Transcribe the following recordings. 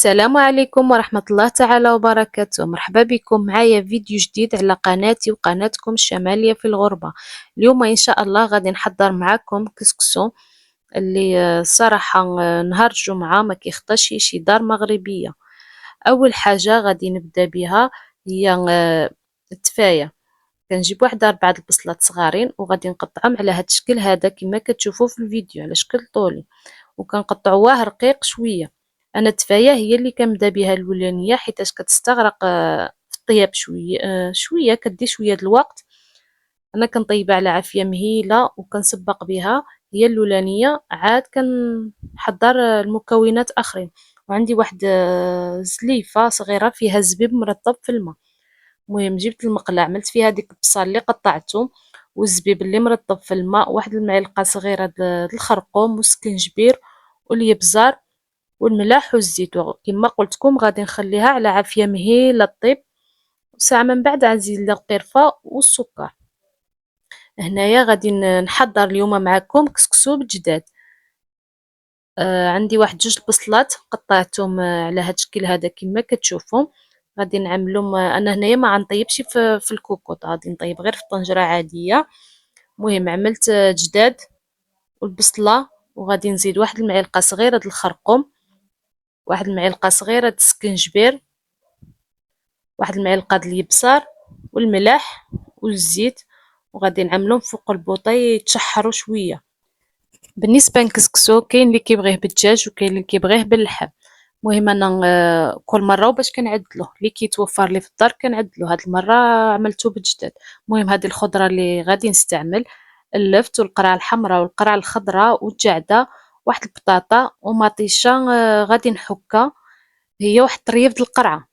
السلام عليكم ورحمة الله تعالى وبركاته. مرحبا بكم معايا فيديو جديد على قناتي وقناتكم الشمالية في الغربة. اليوم إن شاء الله غادي نحضر معاكم كسكسو اللي صراحة نهار الجمعة ما كيخطاش شي دار مغربية. أول حاجة غادي نبدا بها هي التفاية. كنجيب واحد 4 البصلات صغارين وغادي نقطعهم على هاد الشكل هذا كما كتشوفوا في الفيديو على شكل طولي، وكنقطعوه رقيق شويه. انا التفايه هي اللي كنبدا بها الاولانيه حيتاش كتستغرق في الطياب شويه كدي شويه د الوقت. انا كنطيبها على عافيه مهيله وكنسبق بها، هي الاولانيه عاد كنحضر المكونات اخرين. وعندي واحد زليفه صغيره فيها زبيب مرطب في الماء. المهم جبت المقله عملت فيها ديك البصل اللي قطعته والزبيب اللي مرطب في الماء، واحد المعلقه صغيره د الخرقوم والسكنجبير واليبزار والملاح والزيت. كما قلت لكم غادي نخليها على عافيه مهيله طيب، ساعه من بعد غنزيد لها القرفه والسكر. هنايا غادي نحضر اليوم معكم كسكسو بالجداد. عندي واحد 2 البصلات قطعتهم على هاد الشكل هذا كما كتشوفوا. غادي نعملهم انا هنايا ما غنطيبش في الكوكوط، غادي نطيب غير في الطنجره عاديه. المهم عملت جداد والبصله، وغادي نزيد واحد المعلقه صغيره د الخرقوم، واحد المعلقه صغيره د السكنجبير، واحد المعلقه د اليبسار والملح والزيت، وغادي نعملهم فوق البوطي يتشحروا شويه. بالنسبه للكسكسو كاين اللي كيبغيه بالدجاج وكاين اللي كيبغيه باللحم. المهم انا كل مره وباش كنعدلو اللي كيتوفر لي في الدار كنعدلو، هاد المره عملته بالجداد. المهم هذه الخضره اللي غادي نستعمل: اللفت والقرعه الحمراء والقرعه الخضراء والجعده، واحد البطاطا ومطيشه غادي نحكها، هي واحد طريف د القرعه.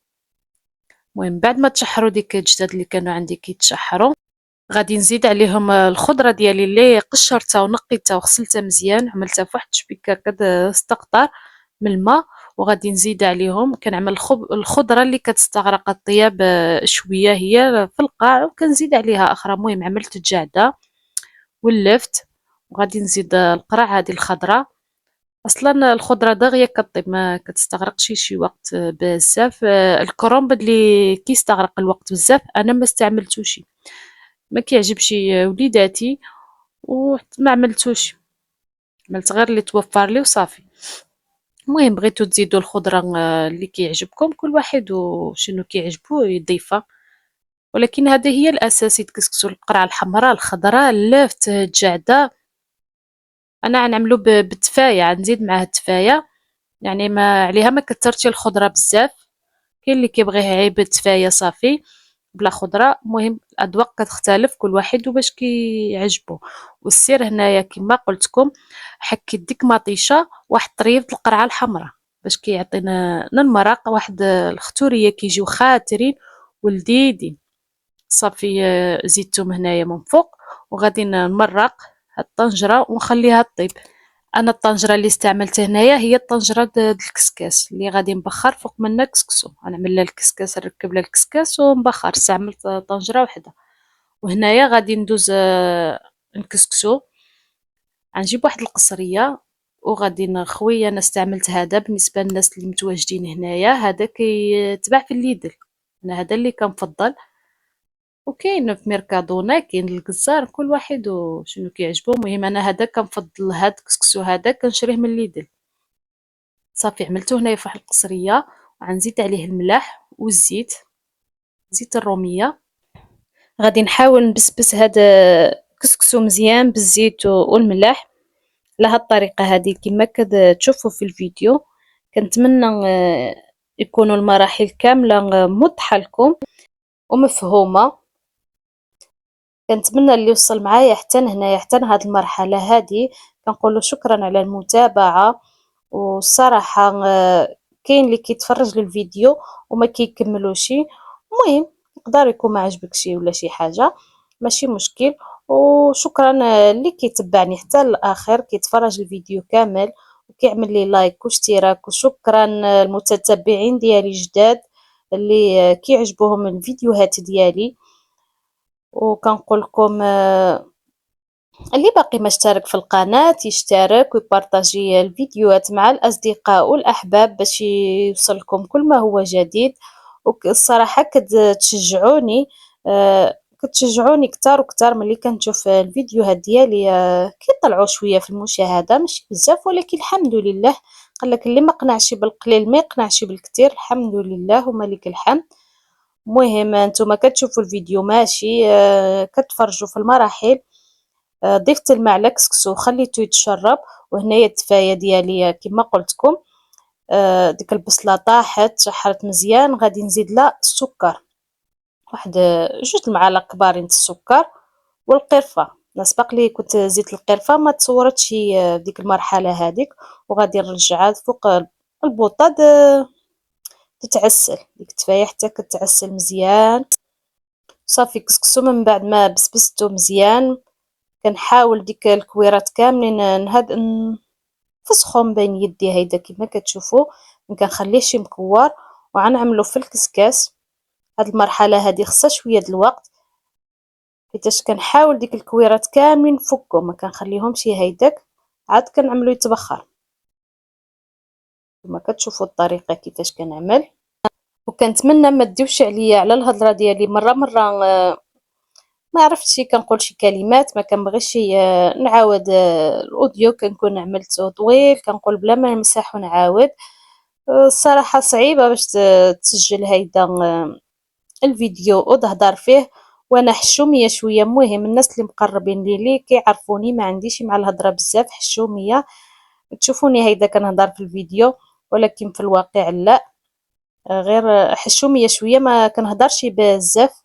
المهم بعد ما تشحروا ديك الجداد اللي كانوا عندي كيتشحروا، غادي نزيد عليهم الخضره ديالي اللي قشرتها ونقيتها وغسلتها مزيان، عملتها في واحد الشبيكه كتستقطر من الماء. وغادي نزيد عليهم كنعمل الخضره اللي كتستغرق الطياب شويه هي في القاع وكنزيد عليها اخرى. المهم عملت الجعده واللفت، وغادي نزيد القرع هذه الخضراء. اصلا الخضره دغيا كطيب ما كتستغرقش شي وقت بزاف. الكرومب اللي كيستغرق الوقت بزاف انا ما استعملتوش، ما كيعجبش وليداتي وما عملتوش، عملت غير اللي توفر لي وصافي. المهم بغيتو تزيدوا الخضره اللي كيعجبكم، كل واحد وشنو كيعجبو يضيفها، ولكن هذه هي الاساس: يتكسكسوا القرعه الحمراء الخضراء اللفت الجعده. انا غنعملو بالتفايه، غنزيد معاه التفايه، يعني ما عليها ما كترتي الخضره بزاف. كاين اللي كيبغيها غير بالتفايه صافي بلا خضره. المهم الاذواق كتختلف كل واحد وباش كيعجبو. والسر هنايا كما قلت لكم حكيت ديك مطيشه واحد طريف د القرعه الحمراء باش كيعطينا المرق واحد الختوريه كيجيو خاترين ولذيذين. صافي زيدتهم هنايا من فوق وغادي نمرق هاد الطنجره ونخليها طيب. انا الطنجره اللي استعملت هنايا هي الطنجره د الكسكاس اللي غادي نبخر فوق منها كسكسو، غنعمل لها الكسكاس نركب لها الكسكاس ونبخر. استعملت طنجره وحده. وهنايا غادي ندوز نكسكسو. غنجيب واحد القصريه وغادي نخوي. انا استعملت هذا بالنسبه للناس اللي متواجدين هنايا، هذا كيتباع في الليدل، انا هذا اللي كنفضل. وكاين في ميركادونا كاين الجزار، كل واحد وشنو كيعجبو. المهم انا هذا كنفضل، هاد الكسكسو هذا كنشريه من ليدل. صافي عملته هنايا في واحد القصريه وغنزيد عليه الملح والزيت، زيت الروميه. غادي نحاول نبسبس هذا الكسكسو مزيان بالزيت والملح على هاد الطريقه هذه كما كتشوفوا في الفيديو. كنتمنى يكونوا المراحل كامله موضحه لكم ومفهومه. كنتمنى اللي وصل معايا حتى هنايا حتى لهاد المرحله هذه كنقول شكرا على المتابعه. والصراحه كاين اللي كيتفرج للفيديو وما كيكملوش. المهم يقدر يكون ما عجبكش ولا شي حاجه، ماشي مشكل. وشكرا اللي كيتبعني حتى الاخر كيتفرج الفيديو كامل وكيعمل لي لايك واشتراك. وشكرا المتتبعين ديالي جداد اللي كيعجبوهم الفيديوهات ديالي. وكنقول لكم اللي باقي ما اشترك في القناة يشترك ويبارطاجي الفيديوهات مع الأصدقاء والأحباب باش يوصلكم كل ما هو جديد. الصراحة كتشجعوني، كتشجعوني كتار وكتار ملي كنشوف الفيديوهات ديالي كيطلعوا شوية في المشاهدة ماشي بزاف، ولكن الحمد لله. قالك اللي ما قنعش بالقليل ما يقنعش بالكثير، الحمد لله وملك الحمد. المهم نتوما كتشوفوا الفيديو ماشي، كتفرجوا في المراحل. ضفت الماء على كسكسو وخليته يتشرب، وهنايا الدفايه ديالي كما قلتلكم. ديك البصله طاحت شحرت مزيان، غادي نزيد لها السكر، واحد 2 المعالق كبارين د السكر والقرفه. أنا سبق لي كنت زيت القرفه ما تصورتش في ديك المرحله هذيك، وغادي نرجعها فوق البوطه تتعسل ديك الدفايه حتى كتعسل مزيان. صافي كسكسو من بعد ما بسبستو مزيان كنحاول ديك الكويرات كاملين نفسخهم بين يدي هيدا كما كتشوفوا، مكنخليهش مكور وغنعملو في الكسكاس. هاد المرحله هادي خصها شويه د الوقت حيتاش كنحاول ديك الكويرات كاملين نفكهم ما كنخليهمش هيداك، عاد كنعملو يتبخر كما كتشوفوا الطريقه كيفاش كنعمل. وكنتمنى ما تديوش عليا على الهضره ديالي مره مره، ما عرفتش كنقول شي كلمات ما كنبغيش نعاود الاوديو كنكون عملته طويل كنقول بلا ما نمسح ونعاود. الصراحه صعيبه باش تسجل هيدا الفيديو وتهضر فيه وانا حشوميه شويه. المهم الناس اللي مقربين لي كيعرفوني ما عنديش مع الهضره بزاف، حشوميه. تشوفوني هيدا كنهضر في الفيديو ولكن في الواقع لا، غير حشوميه شويه ما كنهضرش بزاف.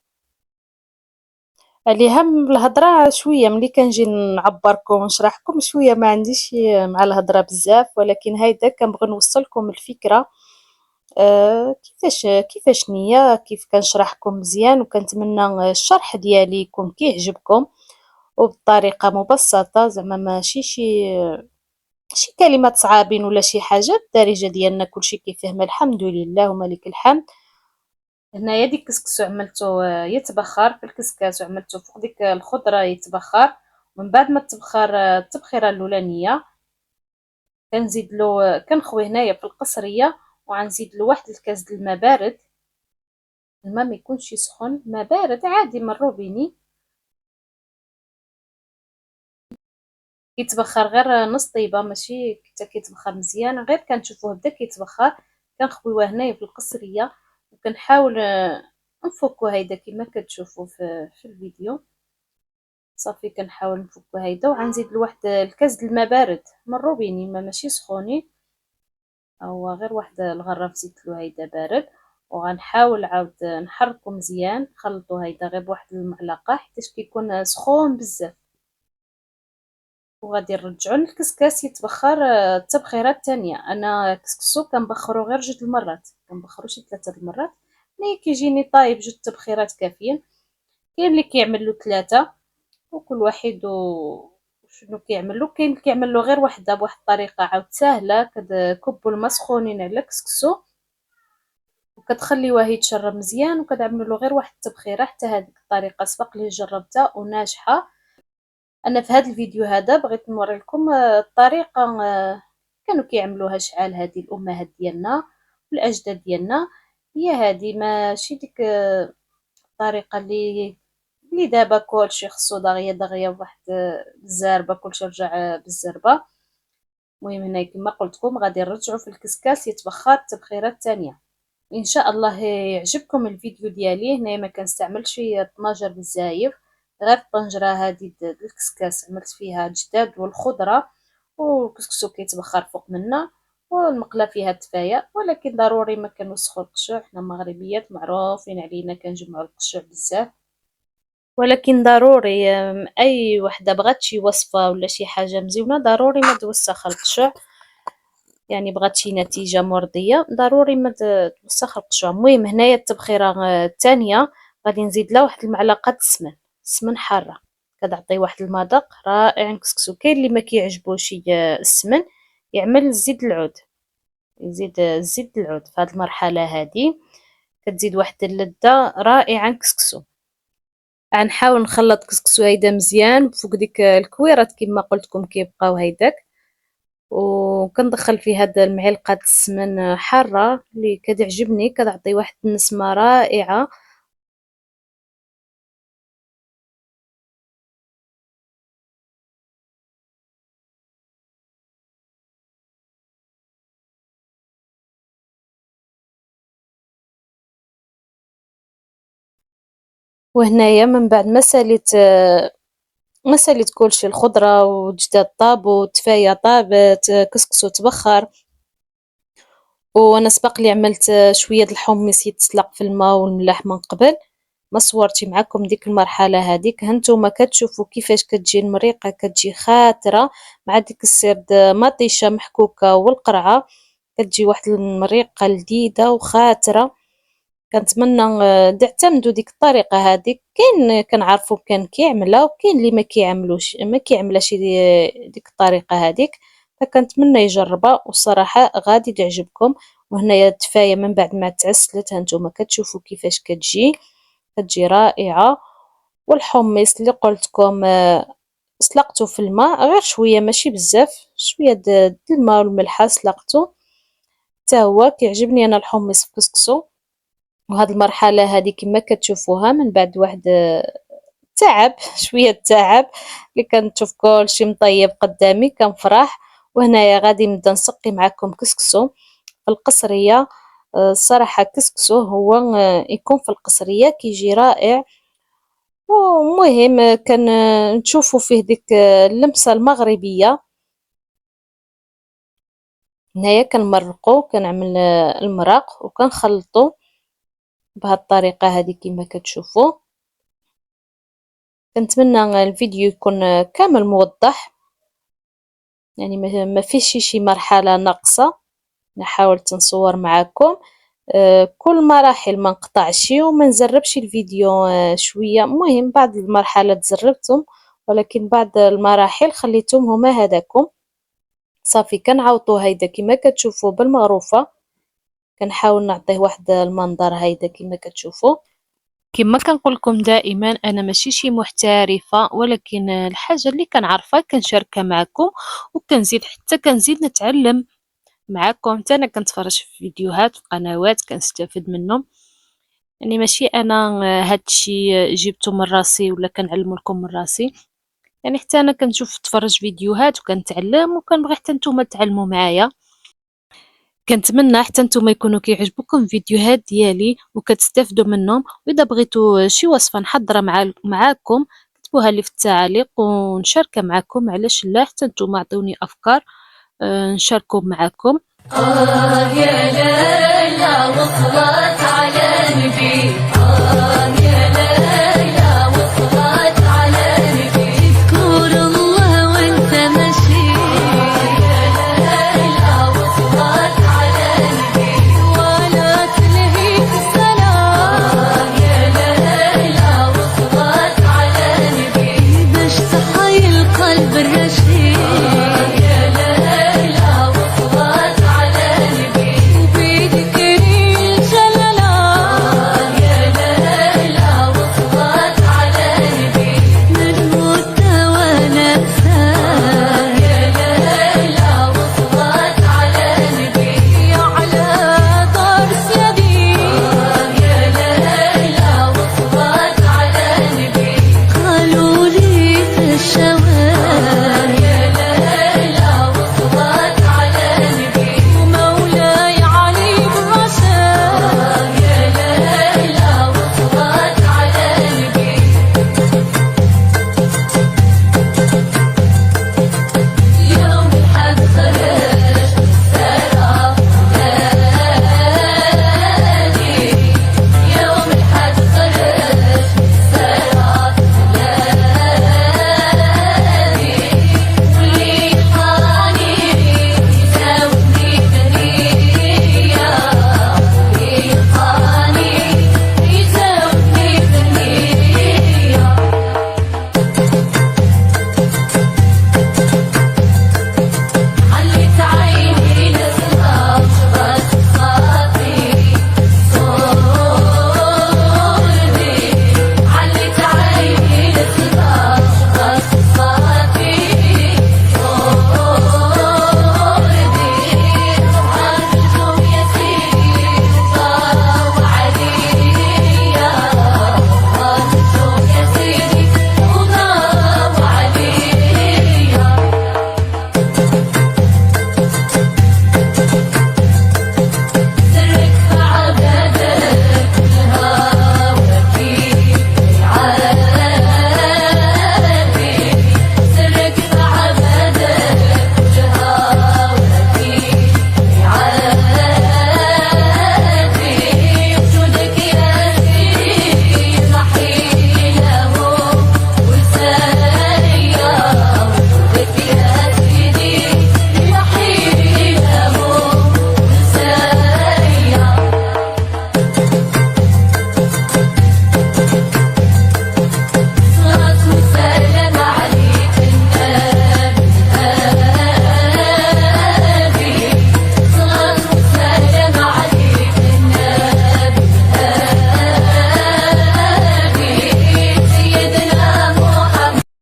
الهم الهضره شويه ملي كنجي نعبركم ونشرحكم شويه ما عنديش مع الهضره بزاف، ولكن هيدا كنبغي نوصلكم الفكره كيفاش نية كيف كنشرحكم مزيان، وكنتمنى الشرح ديالي يكون كيعجبكم وبطريقه مبسطه، زعما ماشي شي كلمات صعابين ولا شي حاجه. الدارجه ديالنا كلشي كيفهم الحمد لله وملك الحمد. هنايا ديك الكسكسو عملته يتبخر في الكسكاس وعملته فوق ديك الخضره يتبخر. ومن بعد ما تبخر التبخيره الاولانيه كنزيد له كنخوي هنايا في القصريه، وغنزيد له واحد الكاس د الماء بارد. الماء ما يكونش سخون، ماء بارد عادي من الروبيني. كيتبخر غير نص طيبه ماشي حتى كيتبخر مزيان، غير كنشوفوه بدا كيتبخر كنخويوه هنايا في القصريه وكنحاول نفكو هيدا كما كتشوفوا في الفيديو. صافي كنحاول نفكو هيدا وغنزيد لواحد الكاس د الماء بارد من الروبيني، ما ماشي سخونين، هو غير واحد الغرف زيت له هيدا بارد. وغنحاول عاود نحركو مزيان نخلطو هيدا غير بواحد المعلقه حيتاش كيكون سخون بزاف. وغادي نرجعو للكسكاس يتبخر التبخيره الثانيه. انا كسكسو كنبخرو غير 2 المرات، كنبخرو شي 3 المرات. ملي كيجيني طايب 2 تبخيرات كافيين. كاين اللي كيعمل له 3 وكل واحد شنو كيعمل له. كاين اللي كيعمل له غير وحده بواحد الطريقه عاود ساهله، كتكبوا الماء سخونين على الكسكسو وكتخليوه يتشرب مزيان وكتعملوا له غير واحد التبخيره. حتى هذيك الطريقه سبق لي جربتها وناجحه. انا في هذا الفيديو هذا بغيت نوري لكم الطريقه كانوا كيعملوها شحال هذه الامهات ديالنا والاجداد ديالنا. هي هذه ماشي ديك الطريقه اللي دابا كلشي خصو دغيا دغيا بواحد الزربه كلشي رجع بالزربه. المهم هنا كما قلت لكم غادي نرجعوا في الكسكاس يتبخر التبخيره الثانيه. ان شاء الله يعجبكم الفيديو ديالي. هنا ما كنستعملش طناجر بالزايف، غير الطنجره هذه الكسكاس عملت فيها الجداد والخضره والكسكسو كيتبخر فوق منا والمقله فيها الدفايه. ولكن ضروري ما كنوسخوا القشوع، حنا مغربيات معروفين علينا كنجمعوا القشوع بزاف. ولكن ضروري اي وحده بغات شي وصفه ولا شي حاجه مزيونه ضروري ما توسخ القشوع، يعني بغات شي نتيجه مرضيه ضروري ما توسخ القشوع. المهم هنايا التبخيره الثانيه غادي نزيد لها واحد المعلقه السمن حاره، كتعطي واحد المذاق رائع كسكسو. كاين اللي ما كيعجبوش السمن يعمل زيت العود، يزيد زيت العود. في هذه المرحله هذه كتزيد واحد اللذه رائعه كسكسو. غنحاول نخلط كسكسو هيدا مزيان فوق ديك الكويرات كما قلت لكم كيبقاو هيداك، وكندخل فيه هاد المعلقه السمن حاره اللي كتعجبني، كتعطي واحد النسمه رائعه. وهنايا من بعد ما ساليت كلشي، الخضره والدجاج طابو، التفايه طابت، كسكسو تبخر. وانا سبق لي عملت شويه د الحمص يتسلق في الماء والملح من قبل، ما صورتي معكم ديك المرحله هذيك. هانتوما كتشوفوا كيفاش كتجي المريقه، كتجي خاتره مع ديك السرد مطيشه محكوكه والقرعه، كتجي واحد المريقه لذيذه وخاتره. كنتمنى تعتمدوا ديك الطريقه هذيك. كاين كنعرفوا كان كيعملها وكاين اللي ما كيعملهاش ديك الطريقه هذيك، فكنتمنى يجربها والصراحه غادي تعجبكم. وهنايا التفايه من بعد ما تعسلت هانتوما كتشوفوا كيفاش كتجي رائعه. والحمص اللي قلتلكم سلقته في الماء غير شويه ماشي بزاف، شويه د الماء والملح سلقته، حتى هو كيعجبني انا الحمص في كسكسو. وهاد المرحلة هادي كما كتشوفوها من بعد واحد تعب شوية تعب اللي كنشوف كلشي مطيب قدامي كنفرح. وهنايا غادي نبدا نسقي معكم كسكسو في القصرية. الصراحة كسكسو هو يكون في القصرية كيجي رائع. ومهم كان نشوفو فيه ديك اللمسة المغربية. هنايا كنمرقو، كنعمل المرق وكنخلطو بهاد الطريقة هادي كما كتشوفوا. كنتمنى الفيديو يكون كامل موضح، يعني ما فيش شي مرحلة ناقصة. انا حاولت نصور معاكم كل مراحل، ما نقطعش وما نزربش الفيديو شوية. مهم بعض المرحلات زربتم، ولكن بعض المراحل خليتهم هما هذاكم. صافي كنعوضو هيدا كما كتشوفوا بالمغروفة، كنحاول نعطيه واحد المنظر هيدا كما كتشوفوا. كما كنقول لكم دائما انا ماشي شي محترفه، ولكن الحاجه اللي كنعرفها كنشاركها معكم، وكنزيد حتى كنزيد نتعلم معكم. حتى انا كنتفرج في فيديوهات في قنوات كنستافد منهم، يعني ماشي انا هاد الشيء جبته من راسي ولا كنعلم لكم من راسي، يعني حتى انا كنشوف نتفرج فيديوهات وكنتعلم وكنبغي حتى نتوما تعلموا معايا. كنتمنى حتى نتوما يكونوا كيعجبوكم الفيديوهات ديالي وكتستافدوا منهم. واذا بغيتوا شي وصفه نحضرها معاكم كتبوها لي في التعاليق ونشاركها معاكم، علاش لا، حتى نتوما عطيوني افكار نشاركهم معاكم. يا